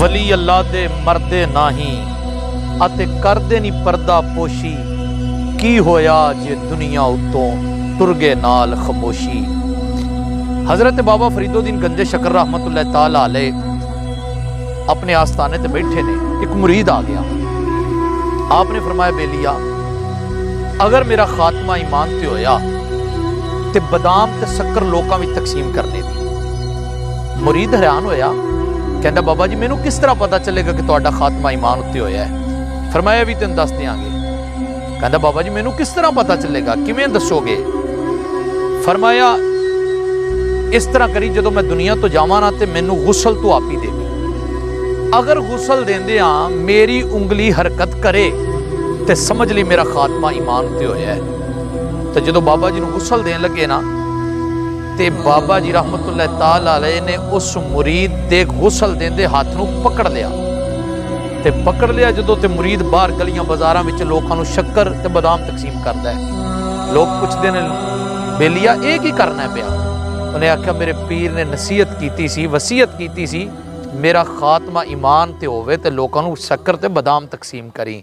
वली अल्लाह दे मरदे नाही अते करदे नी पर्दा पोशी, की होया जे दुनिया उत्तों तुर गए नाल खामोशी। हज़रत बाबा फरीदोदीन गंजे शकर रहमतुल्लाह ताला अलैह अपने आस्थाने ते बैठे ने, एक मुरीद आ गया। आपने फरमाया बेलिया अगर मेरा खात्मा ईमान ते होया ते बदाम ते शक्कर लोकां विच तकसीम करने दी। मुरीद हैरान होया, कहंदा बाबा जी मैनू किस तरह पता चलेगा कि तुहाडा खात्मा ईमान उत्ते होया है? फरमाया भी तैनूं दस देंगे। कहंदा बाबा जी मैनू किस तरह पता चलेगा, किवें दसोगे? फरमाया इस तरह करी जदों मैं दुनिया तो जावां ना ते मैनू गुसल तू आप ही देवी। अगर गुसल देंदे मेरी उंगली हरकत करे तो समझ ली मेरा खात्मा ईमान उत्ते होया है। तो जदों बाबा जी नूं गुसल देन लगे ना ते बाबा जी रहमतुल्लाह ताला अलैह ने उस मुरीद दे गुसल देंदे हाथ नूं पकड़ लिया ते पकड़ लिया जदों ते मुरीद बाहर गलियां बाजारां विच लोकां नूं शक्कर ते बादाम तकसीम करदा है। लोग पुछदे ने बेलिया ये की करना पिया? उन्हें आख्या मेरे पीर ने नसीहत कीती सी, वसीयत कीती सी, मेरा खात्मा ईमान ते होवे ते लोकां नूं शक्कर ते बादाम तकसीम करी।